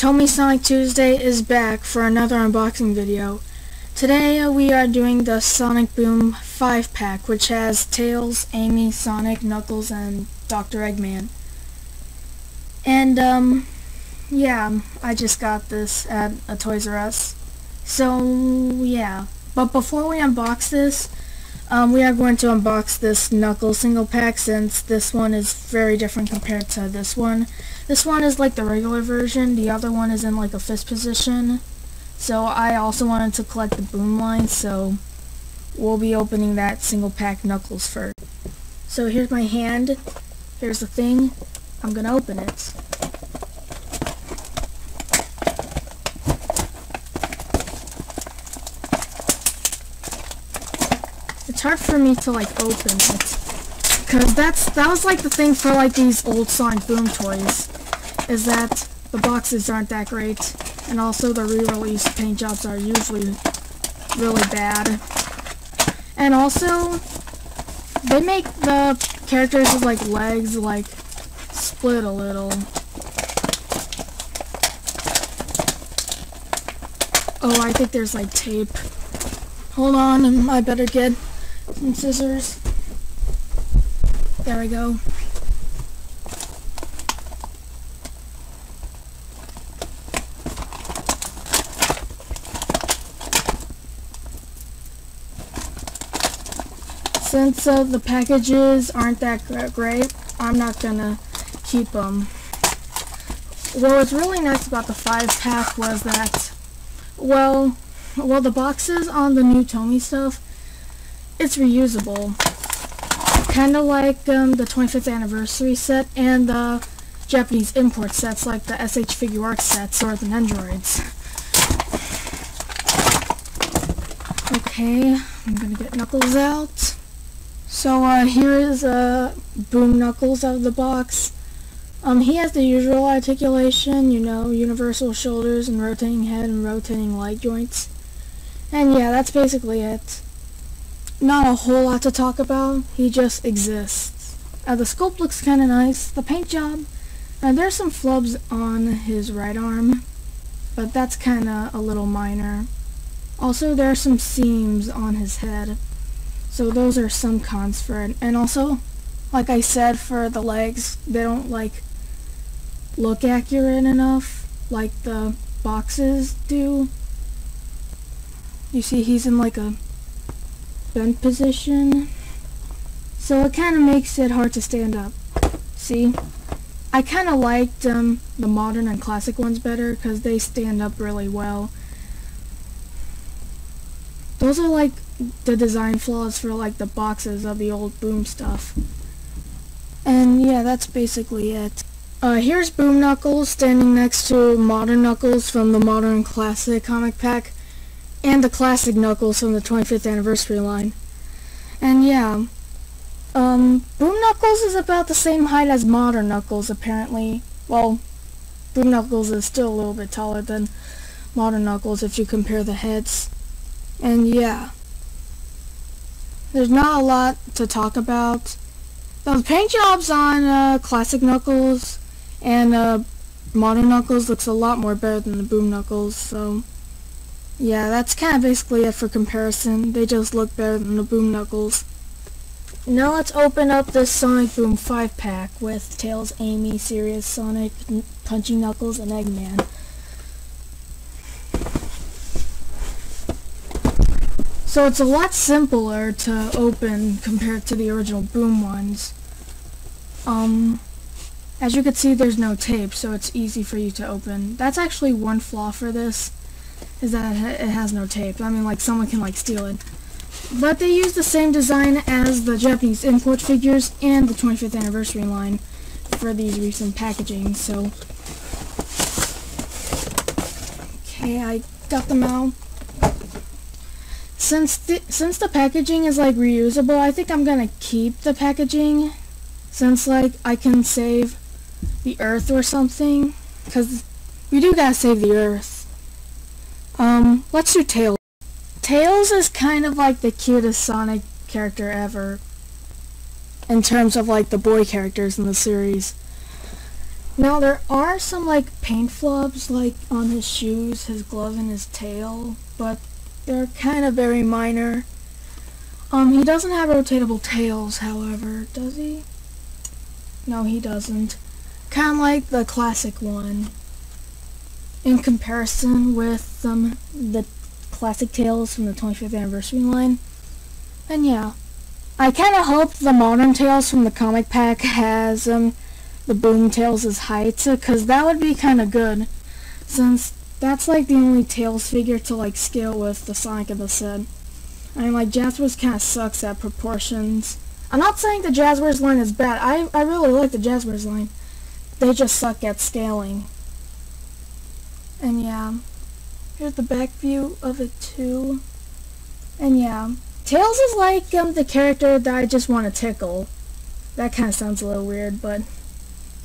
TOMY Sonic Tuesday is back for another unboxing video. Today we are doing the Sonic Boom 5-pack, which has Tails, Amy, Sonic, Knuckles, and Dr. Eggman. And yeah, I just got this at a Toys R Us. So yeah, but before we unbox this, we are going to unbox this Knuckles single pack, since this one is very different compared to this one. This one is like the regular version, the other one is in like a fist position. So I also wanted to collect the Boom line, so we'll be opening that single pack Knuckles first. So here's my hand, here's the thing, I'm gonna open it. It's hard for me to like open it, because that was like the thing for like these old Sonic Boom toys, is that the boxes aren't that great, and also the re-release paint jobs are usually really bad. And also, they make the characters' like legs like split a little. Oh, I think there's like tape. Hold on, I better get some scissors. There we go. Since the packages aren't that great, I'm not gonna keep them. What was really nice about the 5-pack was that, well, the boxes on the new Tomy stuff, it's reusable. Kind of like the 25th anniversary set and the Japanese import sets like the SH Figure Arts sets or the Nendoroids. Okay, I'm gonna get Knuckles out. So here is Boom Knuckles out of the box. He has the usual articulation, you know, universal shoulders and rotating head and rotating leg joints. And yeah, that's basically it. Not a whole lot to talk about, he just exists. The sculpt looks kinda nice, the paint job, there's some flubs on his right arm, but that's kinda a little minor. Also, there are some seams on his head, so those are some cons for it. And also, like I said, for the legs, they don't like look accurate enough like the boxes do. You see he's in like a bent position, so it kind of makes it hard to stand up. See, I kind of liked the modern and classic ones better because they stand up really well. Those are like the design flaws for like the boxes of the old Boom stuff. And yeah, that's basically it. Here's Boom Knuckles standing next to Modern Knuckles from the Modern and Classic comic pack, and the Classic Knuckles from the 25th anniversary line. And yeah, Boom Knuckles is about the same height as Modern Knuckles, apparently. Well, Boom Knuckles is still a little bit taller than Modern Knuckles if you compare the heads. And yeah, there's not a lot to talk about. The paint jobs on Classic Knuckles and Modern Knuckles looks a lot more better than the Boom Knuckles, so yeah, that's kind of basically it for comparison. They just look better than the Boom Knuckles. Now let's open up this Sonic Boom 5-pack with Tails, Amy, Sirius, Sonic, Punchy Knuckles, and Eggman. So it's a lot simpler to open compared to the original Boom ones. As you can see, there's no tape, so it's easy for you to open. That's actually one flaw for this, is that it has no tape. I mean, like, someone can like steal it. But they use the same design as the Japanese import figures and the 25th anniversary line for these recent packaging, so okay, I got them out. Since the packaging is like reusable, I think I'm gonna keep the packaging, since like I can save the Earth or something, because we do gotta save the Earth. Let's do Tails. Tails is kind of like the cutest Sonic character ever, in terms of like the boy characters in the series. Now there are some like paint flubs like on his shoes, his glove, and his tail, but they're kind of very minor. He doesn't have rotatable tails, however, does he? No, he doesn't. Kind of like the classic one. In comparison with the classic tails from the 25th anniversary line. And yeah, I kind of hope the modern tails from the comic pack has the boom tails as height, because that would be kind of good, since that's like the only tails figure to like scale with the Sonic of the set. I mean, like, Jazzwares kind of sucks at proportions. I'm not saying the Jazzwares line is bad. I really like the Jazzwares line. They just suck at scaling. And yeah, here's the back view of it too. And yeah, Tails is like the character that I just want to tickle. That kind of sounds a little weird, but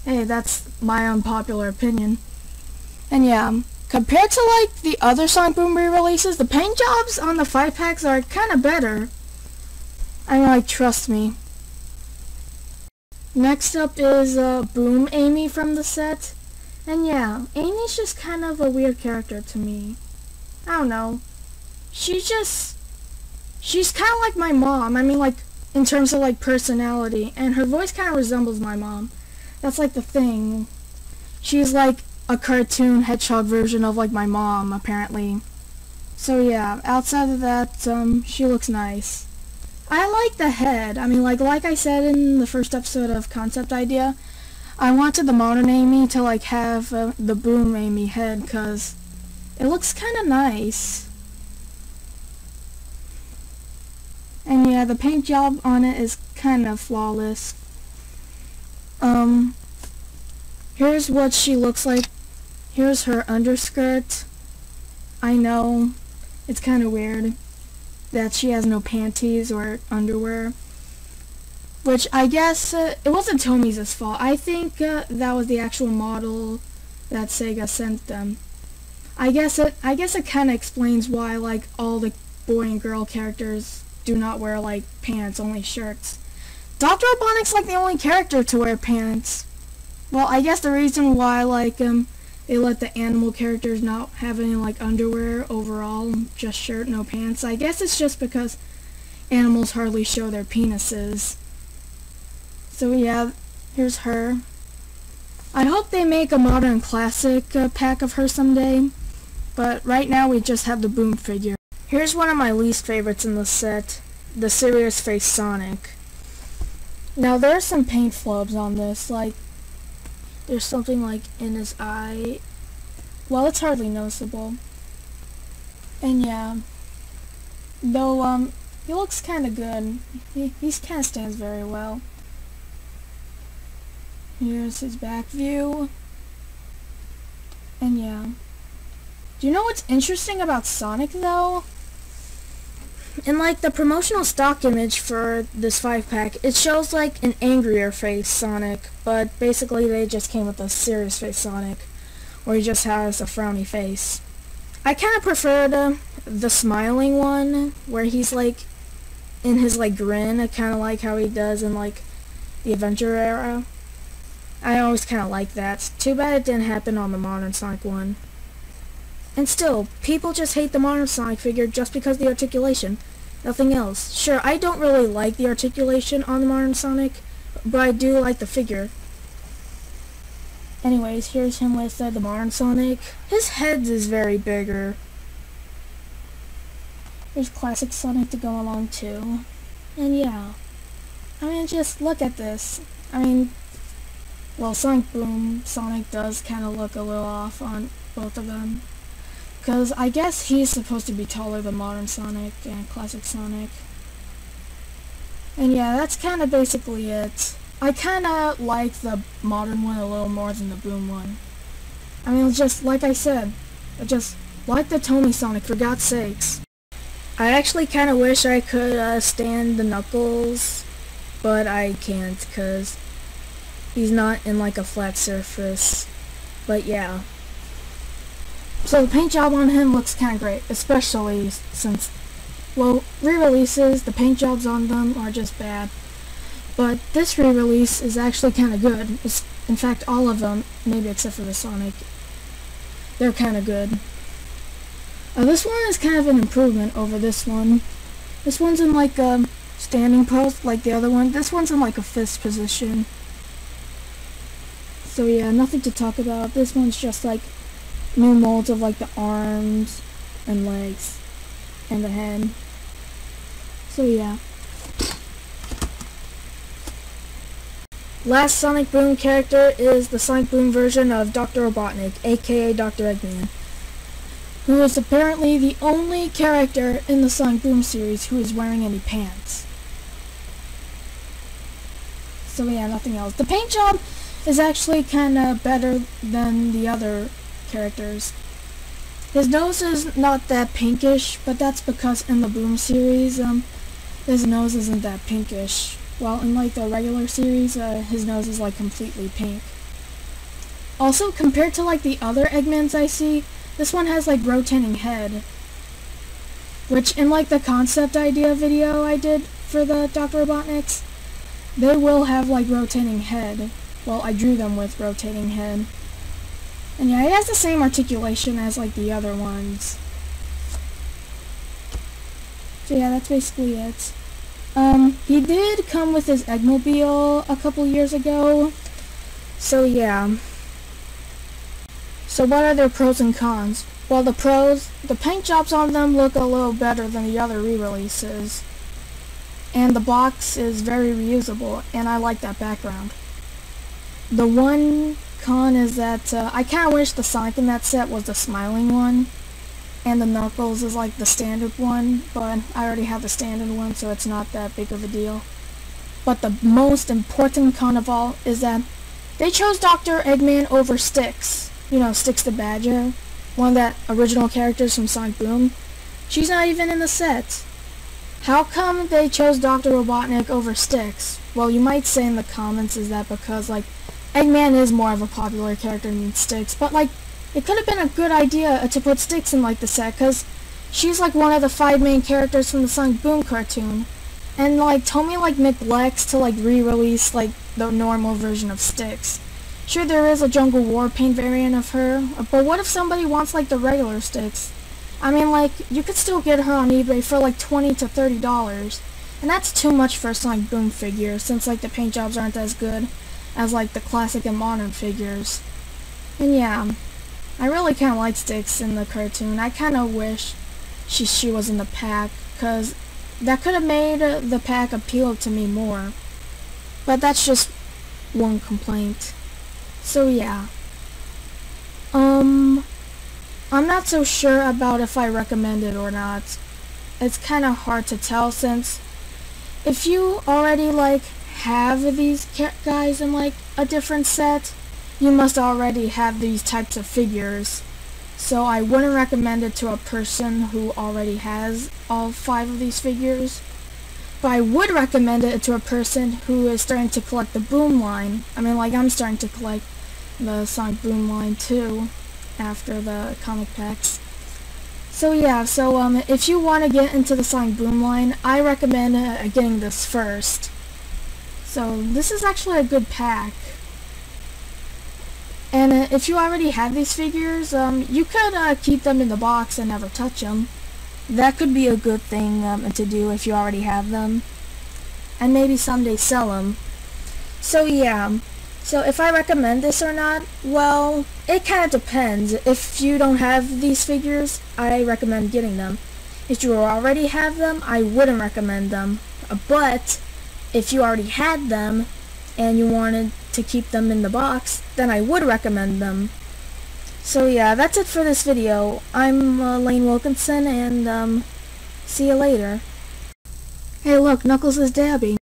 hey, that's my unpopular opinion. And yeah, compared to like the other Sonic Boom re-releases, the paint jobs on the 5-packs are kind of better. I mean, like, trust me. Next up is Boom Amy from the set. And yeah, Amy's just kind of a weird character to me. I don't know. She's kind of like my mom. I mean, like, in terms of like personality, and her voice kind of resembles my mom. That's like the thing. She's like a cartoon hedgehog version of like my mom, apparently. So yeah, outside of that, she looks nice. I like the head. I mean, like I said in the first episode of Concept Idea, I wanted the modern Amy to like have the Boom Amy head, because it looks kind of nice. And yeah, the paint job on it is kind of flawless. Here's what she looks like. Here's her underskirt. I know, it's kind of weird that she has no panties or underwear. Which I guess, it wasn't Tomy's fault. I think that was the actual model that Sega sent them. I guess it kind of explains why like all the boy and girl characters do not wear like pants, only shirts. Dr. Robotnik's like the only character to wear pants. Well, I guess the reason why like they let the animal characters not have any like underwear overall, just shirt, no pants, I guess it's just because animals hardly show their penises. So yeah, here's her. I hope they make a modern classic pack of her someday, but right now we just have the Boom figure. Here's one of my least favorites in the set, the Serious Face Sonic. Now there's some paint flubs on this, like there's something like in his eye. Well, it's hardly noticeable. And yeah, though he looks kind of good. He kind of stands very well. Here's his back view. And yeah. Do you know what's interesting about Sonic though? In like the promotional stock image for this 5-pack, it shows like an angrier face Sonic, but basically they just came with a serious face Sonic, where he just has a frowny face. I kind of preferred the smiling one, where he's like in his like grin, kind of like how he does in like the Adventure era. I always kind of like that. Too bad it didn't happen on the modern Sonic one. And still, people just hate the modern Sonic figure just because of the articulation. Nothing else. Sure, I don't really like the articulation on the modern Sonic, but I do like the figure. Anyways, here's him with the modern Sonic. His head is very bigger. There's classic Sonic to go along too. And yeah. I mean, just look at this. I mean, well, Sonic Boom Sonic does kind of look a little off on both of them. Because I guess he's supposed to be taller than modern Sonic and classic Sonic. And yeah, that's kind of basically it. I kind of like the modern one a little more than the Boom one. I mean, just like I said, I just like the TOMY Sonic, for God's sakes. I actually kind of wish I could stand the Knuckles, but I can't because he's not in like a flat surface. But yeah. So the paint job on him looks kind of great, especially since, well, re-releases, the paint jobs on them are just bad. But this re-release is actually kind of good, In fact, all of them, maybe except for the Sonic, they're kind of good. This one is kind of an improvement over this one. This one's in like a standing pose like the other one. This one's in like a fist position. So yeah, nothing to talk about. This one's just like new molds of like the arms and legs and the head. So yeah. Last Sonic Boom character is the Sonic Boom version of Dr. Robotnik, aka Dr. Eggman, who is apparently the only character in the Sonic Boom series who is wearing any pants. So yeah, nothing else. The paint job is actually kinda better than the other characters. His nose is not that pinkish, but that's because in the Boom series, his nose isn't that pinkish. While in like the regular series, his nose is like completely pink. Also, compared to like the other Eggmans I see, this one has like rotating head. Which in like the concept idea video I did for the Dr. Robotniks, they will have like rotating head. Well, I drew them with rotating head. And yeah, he has the same articulation as like the other ones. So yeah, that's basically it. He did come with his Eggmobile a couple years ago. So yeah. So what are their pros and cons? Well, the pros, the paint jobs on them look a little better than the other re-releases. And the box is very reusable, and I like that background. The one con is that I kinda wish the Sonic in that set was the smiling one. And the Knuckles is like the standard one, but I already have the standard one, so it's not that big of a deal. But the most important con of all is that they chose Dr. Eggman over Styx. You know, Styx the Badger, one of the original characters from Sonic Boom. She's not even in the set. How come they chose Dr. Robotnik over Styx? Well, you might say in the comments is that because, like, Eggman is more of a popular character than Styx, but, like, it could have been a good idea to put Styx in, like, the set, because she's, like, one of the 5 main characters from the Sonic Boom cartoon. And, like, Tomy, like, neglects to, like, re-release, like, the normal version of Styx. Sure, there is a Jungle War paint variant of her, but what if somebody wants, like, the regular Styx? I mean, like, you could still get her on eBay for, like, $20 to $30. And that's too much for a Sonic Boom figure, since, like, the paint jobs aren't as good as, like, the classic and modern figures. And yeah, I really kind of like Styx in the cartoon. I kind of wish she was in the pack, because that could have made the pack appeal to me more. But that's just one complaint. So yeah. I'm not so sure about if I recommend it or not. It's kind of hard to tell, since if you already, like, have these guys in, like, a different set, you must already have these types of figures. So I wouldn't recommend it to a person who already has all 5 of these figures. But I would recommend it to a person who is starting to collect the Boom line. I mean, like, I'm starting to collect the Sonic Boom line too, after the comic packs. So yeah, if you want to get into the Sonic Boom line, I recommend getting this first. So this is actually a good pack. And if you already have these figures, you could keep them in the box and never touch them. That could be a good thing to do if you already have them. And maybe someday sell them. So yeah. So if I recommend this or not, well, it kind of depends. If you don't have these figures, I recommend getting them. If you already have them, I wouldn't recommend them. But if you already had them and you wanted to keep them in the box, then I would recommend them. So yeah, that's it for this video. I'm Lane Wilkinson, and see you later. Hey look, Knuckles is dabbing.